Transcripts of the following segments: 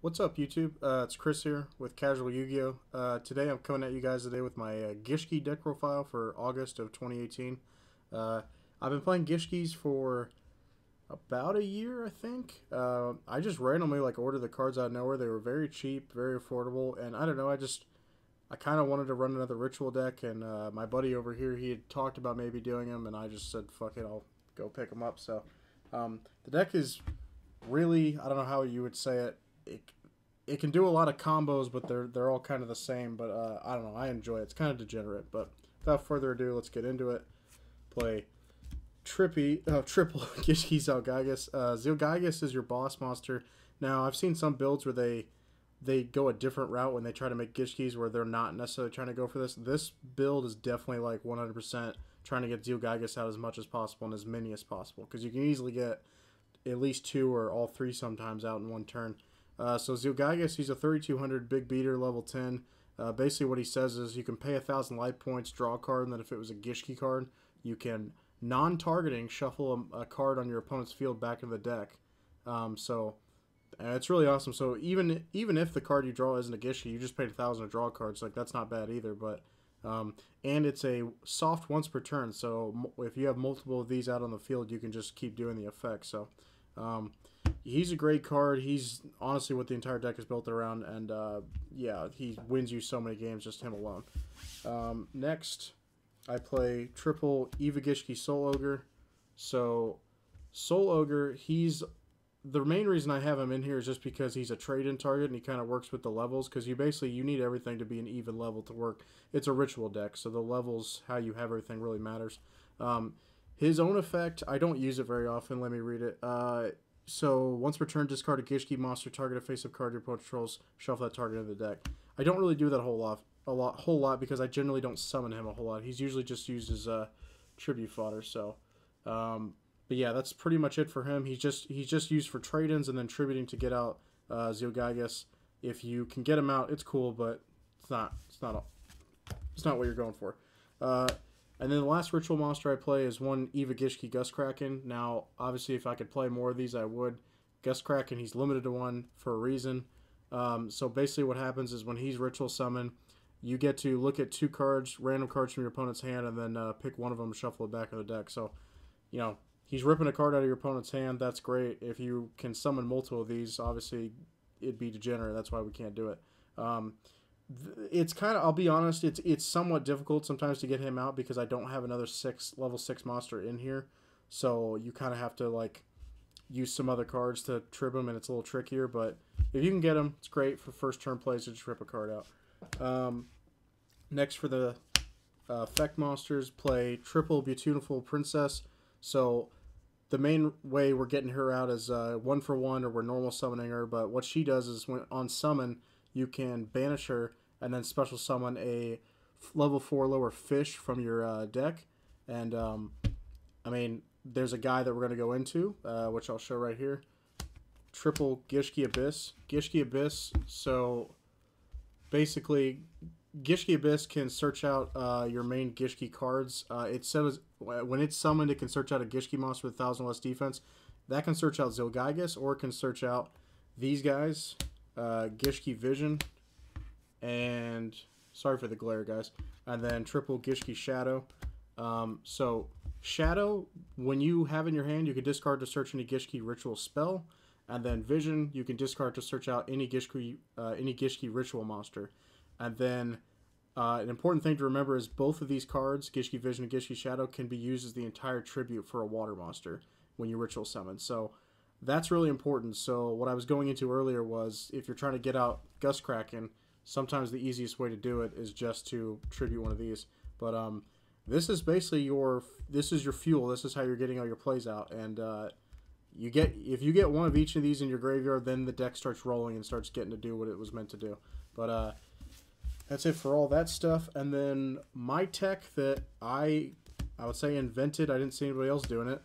What's up, YouTube? It's Chris here with Casual Yu-Gi-Oh! Today I'm coming at you guys today with my Gishki deck profile for August of 2018. I've been playing Gishkis for about a year, I think. I just randomly ordered the cards out of nowhere. They were very cheap, very affordable, and I don't know. I kind of wanted to run another ritual deck, and my buddy over here, he had talked about maybe doing them, and I just said, "Fuck it, I'll go pick them up." So the deck is really, I don't know how you would say it. It can do a lot of combos, but they're all kind of the same. But I don't know. I enjoy it. It's kind of degenerate. But without further ado, let's get into it. Play triple Gishki Zilgigas. Zilgigas is your boss monster. Now I've seen some builds where they go a different route when they try to make Gishkis where they're not necessarily trying to go for this. This build is definitely like 100% trying to get Zilgigas out as much as possible and as many as possible, because you can easily get at least two or all three sometimes out in one turn. So Zilgigas, he's a 3200 big beater, level 10. Basically what he says is you can pay 1,000 life points, draw a card, and then if it was a Gishki card, you can, non-targeting, shuffle a card on your opponent's field back into the deck. It's really awesome. So even if the card you draw isn't a Gishki, you just paid 1,000 to draw cards. Like, that's not bad either. But and it's a soft once per turn. So if you have multiple of these out on the field, you can just keep doing the effect. So he's a great card. He's honestly what the entire deck is built around, and yeah, he wins you so many games, just him alone. Next, I play triple Eva Gishki Soul Ogre. So Soul Ogre, the main reason I have him in here is just because he's a trade-in target, and he kind of works with the levels, because you need everything to be an even level to work. It's a ritual deck, so the levels, how you have everything, really matters. His own effect, I don't use it very often. Let me read it. So once per turn, discard a Gishki monster, target a face-up card your opponent controls, shuffle that target into the deck. I don't really do that a whole lot because I generally don't summon him a whole lot. He's usually just used as tribute fodder. So, but yeah, that's pretty much it for him. He's just used for trade-ins and then tributing to get out Zilgigas. If you can get him out, it's cool, but it's not what you're going for. And then the last ritual monster I play is one Eva Gishki Gust Kraken. Now, obviously, if I could play more of these, I would. Gust Kraken, he's limited to one for a reason. So basically what happens is when he's ritual summoned, you get to look at two cards, random cards from your opponent's hand, and then pick one of them and shuffle it back in the deck. So, you know, he's ripping a card out of your opponent's hand. That's great. If you can summon multiple of these, obviously, it'd be degenerate. That's why we can't do it. It's kind of, I'll be honest, it's somewhat difficult sometimes to get him out because I don't have another level 6 monster in here. So you kind of have to use some other cards to trip him, and it's a little trickier. But if you can get him, it's great for first turn plays to just rip a card out. Next for the effect monsters, play triple Beautiful Princess. So the main way we're getting her out is 1-for-1, or we're normal summoning her. But what she does is when on summon, you can banish her and then special summon a level 4 lower fish from your deck. And, I mean, there's a guy that we're going to go into, which I'll show right here. Triple Gishki Abyss. Gishki Abyss, so basically, Gishki Abyss can search out your main Gishki cards. It says when it's summoned, it can search out a Gishki monster with 1,000 less defense. That can search out Zilgigas, or it can search out these guys. Gishki Vision, and sorry for the glare, guys, and then triple Gishki Shadow. So Shadow, when you have in your hand, you can discard to search any Gishki ritual spell, and then Vision, you can discard to search out any Gishki ritual monster. And then an important thing to remember is both of these cards, Gishki Vision and Gishki Shadow, can be used as the entire tribute for a water monster when you ritual summon. So that's really important. So what I was going into earlier was, if you're trying to get out Gust Kraken, sometimes the easiest way to do it is just to tribute one of these. But this is basically your fuel. This is how you're getting all your plays out. And if you get one of each of these in your graveyard, then the deck starts rolling and starts getting to do what it was meant to do. But that's it for all that stuff. And then my tech that I would say invented. I didn't see anybody else doing it.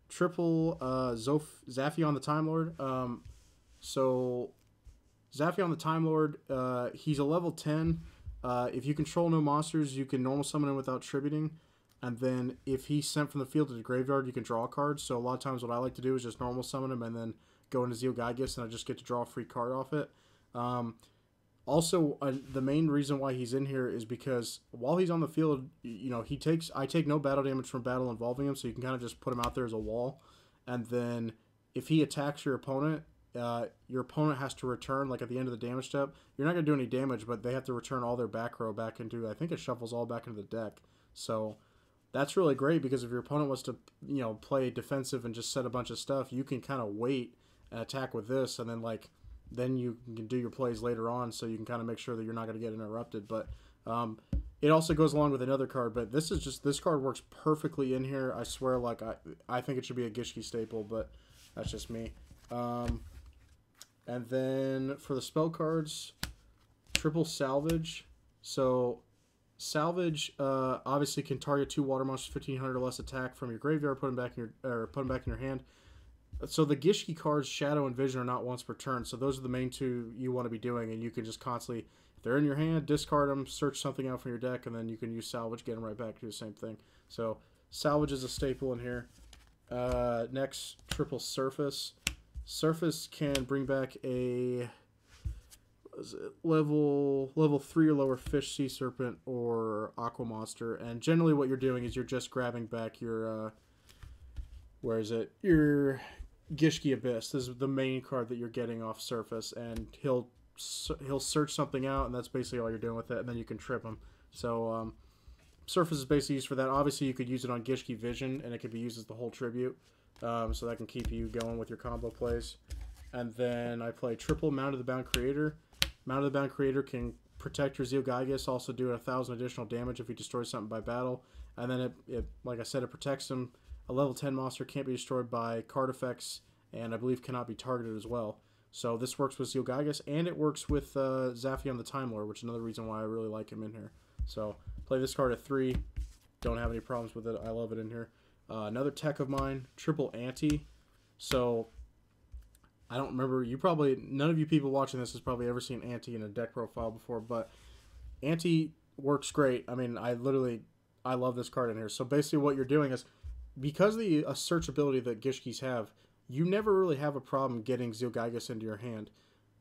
Triple Zaphion the Time Lord. So Zaphion the Time Lord, he's a level 10. If you control no monsters, you can normal summon him without tributing. And then if he's sent from the field to the graveyard, you can draw a card. So a lot of times what I like to do is just normal summon him and then go into Zeal Gygus and I just get to draw a free card off it. Also, the main reason why he's in here is because while he's on the field, you know, I take no battle damage from battle involving him, so you can kind of just put him out there as a wall. And then if he attacks your opponent has to return, like at the end of the damage step. You're not going to do any damage, but they have to return all their back row back into, I think it shuffles all back into the deck. So that's really great because if your opponent wants to, you know, play defensive and just set a bunch of stuff, you can kind of wait and attack with this, and then you can do your plays later on, so you can kind of make sure that you're not going to get interrupted. But it also goes along with another card, but this card works perfectly in here. I swear, like I think it should be a Gishki staple, but that's just me. And then for the spell cards, triple salvage. So salvage obviously can target 2 water monsters, 1500 or less attack from your graveyard, put them back in your hand. So the Gishki cards, Shadow and Vision, are not once per turn. So those are the main two you want to be doing, and you can just constantly, if they're in your hand, discard them, search something out from your deck, and then you can use salvage, get them right back to the same thing. So salvage is a staple in here. Next, triple surface. Surface can bring back a level 3 or lower fish, sea serpent, or aqua monster, and generally what you're doing is you're just grabbing back your your Gishki Abyss. This is the main card that you're getting off surface, and he'll search something out, and that's basically all you're doing with it, and then you can trip him. So surface is basically used for that. Obviously you could use it on Gishki Vision, and it could be used as the whole tribute, so that can keep you going with your combo plays. And then I play triple Mount of the Bound Creator. Mount of the Bound Creator can protect your Zeal Gygus, also do 1,000 additional damage if he destroys something by battle, and then it like I said, it protects him. A level 10 monster can't be destroyed by card effects, and I believe cannot be targeted as well. So this works with Zeal Gygus, and it works with Zaphion the Time Lord, which is another reason why I really like him in here. So play this card at 3. Don't have any problems with it. I love it in here. Another tech of mine, triple Ante. So I don't remember, none of you people watching this has probably ever seen Ante in a deck profile before, but Ante works great. I mean, I love this card in here. So basically what you're doing is, because of the search ability that Gishkis have, you never really have a problem getting Zeal Gygus into your hand.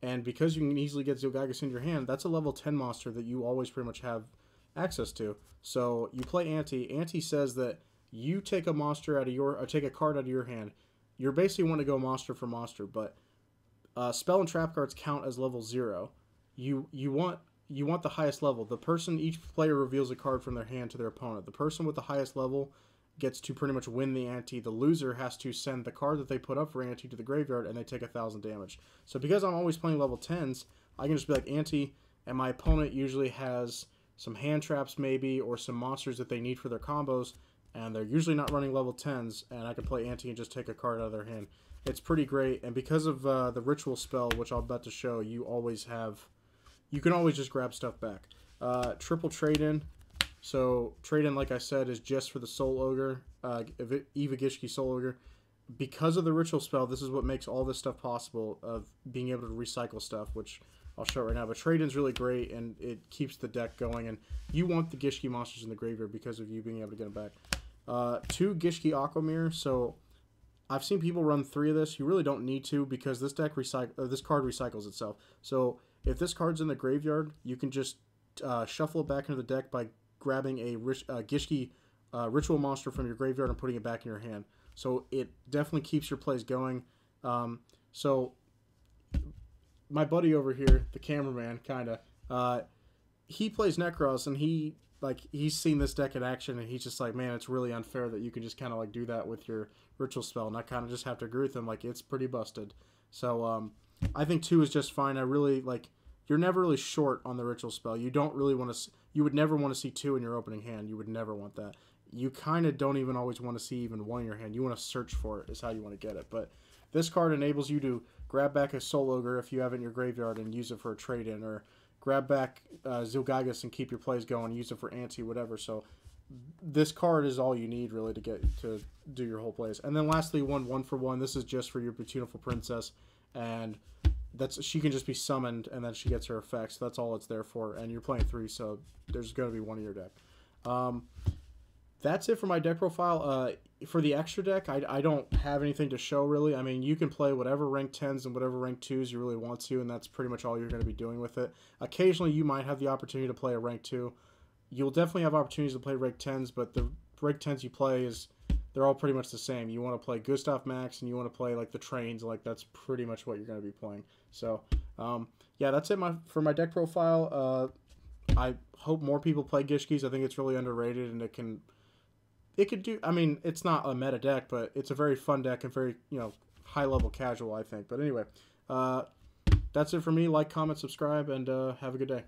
And because you can easily get Zeal Gygus into your hand, that's a level 10 monster that you always pretty much have access to. So you play Ante. Ante says that you take a monster out of take a card out of your hand. You're basically want to go monster for monster, but spell and trap cards count as level 0. You want the highest level. Each player reveals a card from their hand to their opponent. The person with the highest level gets to pretty much win the ante. The loser has to send the card that they put up for ante to the graveyard, and they take 1,000 damage. So because I'm always playing level 10s, I can just be like ante, and my opponent usually has some hand traps maybe, or some monsters that they need for their combos, and they're usually not running level 10s, and I can play ante and just take a card out of their hand. It's pretty great, and because of the ritual spell, which I'm about to show, you can always just grab stuff back. Triple trade-in. So trade-in, like I said, is just for the Soul Ogre, Eva Gishki Soul Ogre. Because of the ritual spell, this is what makes all this stuff possible, of being able to recycle stuff, which I'll show right now. But trade-in's really great, and it keeps the deck going, and you want the Gishki monsters in the graveyard because of you being able to get them back. 2 Gishki Aquamirror. So I've seen people run 3 of this. You really don't need to, because this card recycles itself. So if this card's in the graveyard, you can just shuffle it back into the deck by grabbing a Gishki ritual monster from your graveyard and putting it back in your hand. So it definitely keeps your plays going. So my buddy over here, the cameraman, he plays Necros, and he's seen this deck in action, and he's just like, man, it's really unfair that you can just kind of like do that with your ritual spell. And I kind of just have to agree with him, like, it's pretty busted. So I think 2 is just fine. I really like. You're never really short on the ritual spell. You don't really want to. You would never want to see 2 in your opening hand. You would never want that. You kind of don't even always want to see even 1 in your hand. You want to search for it, is how you want to get it. But this card enables you to grab back a Soul Ogre if you have it in your graveyard and use it for a trade-in, or grab back Zeal Gygus and keep your plays going, use it for ante, whatever. So this card is all you need really to get to do your whole plays. And then lastly, one for one. This is just for your beautiful princess, and she can just be summoned, and then she gets her effects. That's all it's there for. And you're playing 3, so there's going to be 1 in your deck. That's it for my deck profile. for the extra deck, I don't have anything to show really. I mean, you can play whatever rank 10s and whatever rank 2s you really want to, and that's pretty much all you're going to be doing with it. Occasionally, you might have the opportunity to play a rank 2. You'll definitely have opportunities to play rank 10s, but the rank 10s you play they're all pretty much the same. You want to play Gustav Max, and you want to play like the trains, like that's pretty much what you're going to be playing. So, yeah, that's it for my deck profile. I hope more people play Gishkis. I think it's really underrated, and it could do. I mean, it's not a meta deck, but it's a very fun deck and very high level casual, I think. But anyway, that's it for me. Like, comment, subscribe, and have a good day.